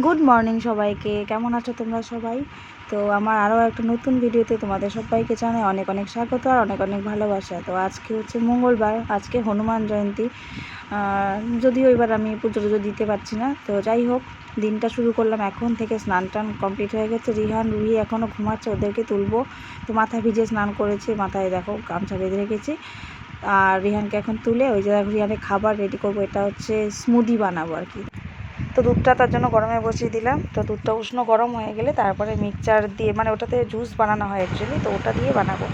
Good morning সবাইকে। কেমন আছো তোমরা সবাই? তো আমার আরও একটা নতুন ভিডিওতে তোমাদের সবাইকে জানাই অনেক অনেক স্বাগত আর অনেক অনেক ভালোবাসা। তো আজকে হচ্ছে মঙ্গলবার, আজকে হনুমান জয়ন্তী। যদিও এবার আমি পুজো টুজো দিতে পারছি না, তো যাই হোক দিনটা শুরু করলাম এখন থেকে। স্নান টান কমপ্লিট হয়ে গেছে। রিহান রুহি এখনও ঘুমাচ্ছে, ওদেরকে তুলবো। তো মাথা ভিজে স্নান করেছে, মাথায় দেখো গামছা বেঁধে রেখেছি। আর রিহানকে এখন তুলে ওই যে রিহানের খাবার রেডি করবো। এটা হচ্ছে স্মুদি বানাবো আর কি। তো দুধটা তার জন্য গরমে বসিয়ে দিলাম। তো দুধটা উষ্ণ গরম হয়ে গেলে তারপরে মিক্সচার দিয়ে, মানে ওটাতে জুস বানানো হয় অ্যাকচুয়ালি, তো ওটা দিয়ে বানাবো।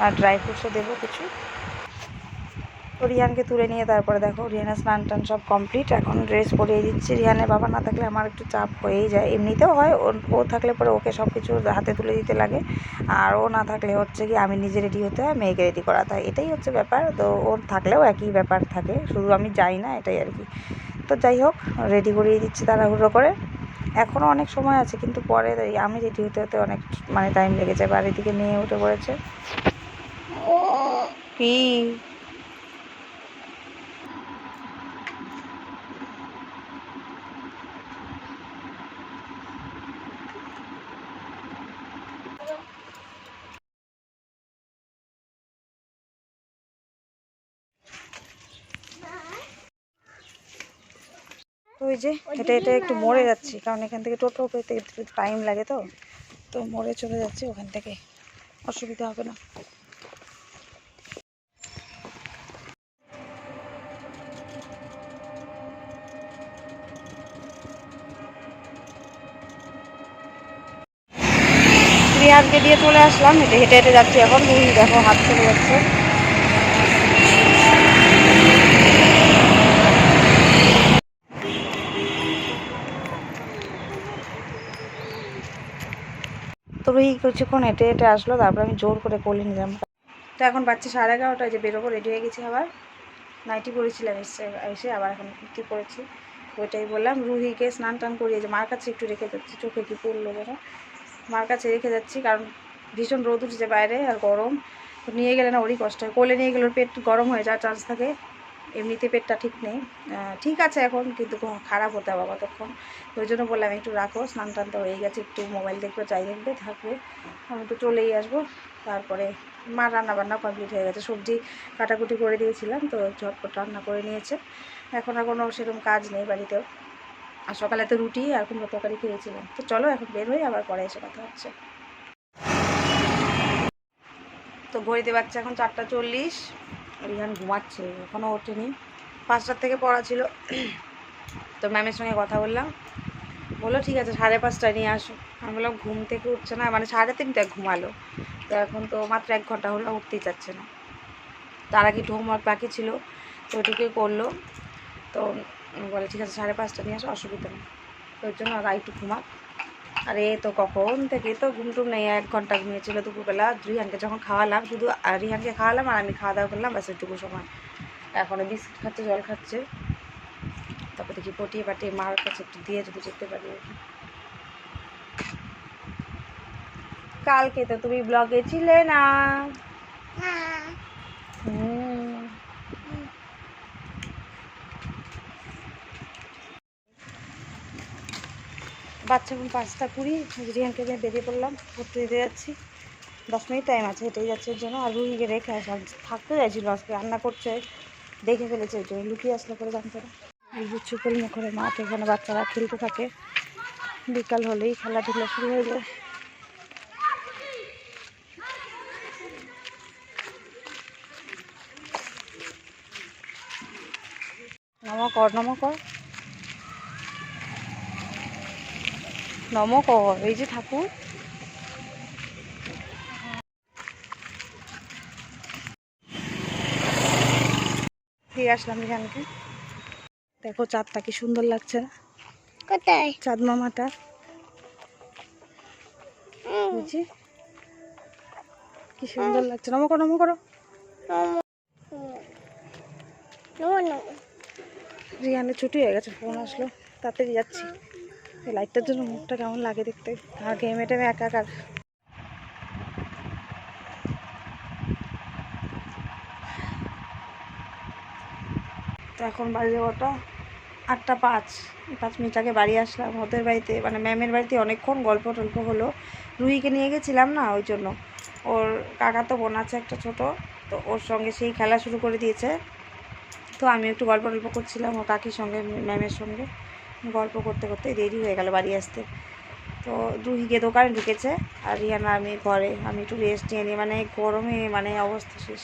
আর ড্রাই ফ্রুটসও দেবো কিছু। তো রিহানকে তুলে নিয়ে তারপরে দেখো রিহানের স্নান টান সব কমপ্লিট। এখন ড্রেস পরিয়ে দিচ্ছি। রিহানের বাবা না থাকলে আমার একটু চাপ হয়েই যায়, এমনিতেও হয়। ও থাকলে পরে ওকে সব কিছু হাতে তুলে দিতে লাগে, আর ও না থাকলে হচ্ছে কি আমি নিজে রেডি হতে হয়, মেয়েকে রেডি করাতে হয়, এটাই হচ্ছে ব্যাপার। তো ওর থাকলেও একই ব্যাপার থাকে, শুধু আমি যাই না, এটাই আর কি। তো যাই হোক রেডি করিয়ে দিচ্ছি তাড়াহুড়ো করে। এখনও অনেক সময় আছে, কিন্তু পরে আমি রেডি হতে হতে অনেক মানে টাইম লেগে যাবে। আর এদিকে মেয়ে উঠে পড়েছে। কি ওই যে এটা একটু মোড়ে যাচ্ছি, কারণ এখান থেকে টোটো পেতে একটু টাইম লাগে। তো তো মোড়ে চলে যাচ্ছি, ওখান থেকে অসুবিধা হবে না। রিয়াজকে দিয়ে চলে আসলাম, হেঁটে হেঁটে হেঁটে যাচ্ছি এখন। রুহি দেখো হাত চলে যাচ্ছে। তো রুহি কিছুক্ষণ হেঁটে হেঁটে আসলো, তারপর আমি জোর করে কোলে নিলাম। তো এখন বাচ্চা 11:30, যে বেরোবো, রেডি হয়ে গেছি। আবার নাইটি পরেছিলাম এসে আবার এখন কুর্তি পরেছি। ওইটাই বললাম রুহিকে স্নান টান করিয়ে যে মার কাছে একটু রেখে যাচ্ছি। চোখে কি পড়লো যেন, মার কাছে রেখে যাচ্ছি, কারণ ভীষণ রোদ উঠেছে বাইরে আর গরম। তো নিয়ে গেলে না ওরই কষ্ট হয়, কোলে নিয়ে গেলে ওর পেট গরম হয়ে যাওয়ার চান্স থাকে। এমনিতে পেটটা ঠিক নেই, ঠিক আছে এখন, কিন্তু খারাপ হতে হবে ততক্ষণ। ওই জন্য বললাম একটু রাখো, স্নান টান তো হয়ে গেছে, একটু মোবাইল দেখবে, যাই দেখবে থাকবে, আমি তো চলেই আসবো। তারপরে মা রান্নাবান্না কমপ্লিট হয়ে গেছে, সবজি কাটাকুটি করে দিয়েছিলাম, তো ঝটপট রান্না করে নিয়েছে। এখন আর কোনো সেরকম কাজ নেই বাড়িতেও। আর সকালে তো রুটি আর কুমড়ো তরকারি খেয়েছিলাম। তো চলো এখন বের হই, আবার পরে এসে কথা হচ্ছে। তো ঘড়িতে বাচ্চা এখন 4:40। রিহান ঘুমাচ্ছে, এখনও ওঠেনি। 5টার থেকে পড়া ছিল। তো ম্যামের সঙ্গে কথা বললাম, বললো ঠিক আছে 5:30টায় নিয়ে আসো। আমি বললাম ঘুম থেকে উঠছে না, মানে 3:30টায় ঘুমালো। তো এখন তো মাত্র 1 ঘন্টা হলো, উঠতেই চাচ্ছে না। তার আগে একটু হোমওয়ার্ক বাকি ছিল, তো ওইটুকুই করলো। তো বলে ঠিক আছে 5:30টায় নিয়ে আসো, অসুবিধা নেই। তো ওই জন্য আর একটু ঘুমাক। আর এ তো কখন থেকে তো ঘুমটুম নেই, 1 ঘন্টা ঘুমিয়েছিল দুপুরবেলা। রিহানকে যখন খাওয়ালাম, শুধু রিহানকে খাওয়ালাম আর আমি খাওয়া দাওয়া করলাম, ব্যাস এটুকু সময়। এখনও বিস্কুট খাচ্ছে, জল খাচ্ছে। তারপর দেখি পটিয়ে পাটিয়ে মার কাছে একটু দিয়ে যদি যেতে পারি। কালকে তো তুমি ব্লগে ছিলে না। বাচ্চা এখন 5:20, রিহানকে নিয়ে বেরিয়ে পড়লাম, পড়তে দিতে যাচ্ছি। 10 মিনিট টাইম আছে, হেঁটেই যাচ্ছে ওর জন্য। আর রুহিকে রেখে আসলাম, থাকতে চাইছিল, আজকে রান্না করছে, দেখে ফেলেছে, ওই জন্য লুকিয়ে আসলে করে জানতে না। এই হচ্ছে করে মাঠ, এখানে বাচ্চারা খেলতে থাকে। বিকাল হলেই খেলাধুলা শুরু হয়ে যায়। নমকর নমকর নমকর, এই যে ঠাকুর। দিয়ে আসলাম এখানকে। দেখো চাঁদটা কি সুন্দর লাগছে না? কোথায় চাঁদ মামাটা? বুঝি কি সুন্দর লাগছে। নমকর নমকর। রিহানের ছুটি হয়ে গেছে, ফোন আসলো, তাড়াতাড়ি যাচ্ছি। এই লাইটটার জন্য মুখটা কেমন লাগে দেখতে, আর ঘেমে টেমে একাকার। তো এখন বাজে ওটা, 8:05, 5 মিনিট আগে বাড়ি আসলাম। ওদের বাড়িতে মানে ম্যামের বাড়িতে অনেকক্ষণ গল্প টল্প হলো। রুহিকে নিয়ে গেছিলাম না, ওই জন্য। ওর কাকাতো বোন আছে একটা ছোট, তো ওর সঙ্গে সেই খেলা শুরু করে দিয়েছে। তো আমি একটু গল্প টল্প করছিলাম ওর কাকির সঙ্গে, ম্যামের সঙ্গে। গল্প করতে করতে দেরি হয়ে গেল বাড়ি আসতে। তো রুহি গিয়ে দোকানে ঢুকেছে আর রিহান আর আমি ঘরে। আমি একটু রেস্ট নিয়ে নিই, মানে গরমে মানে অবস্থা শেষ।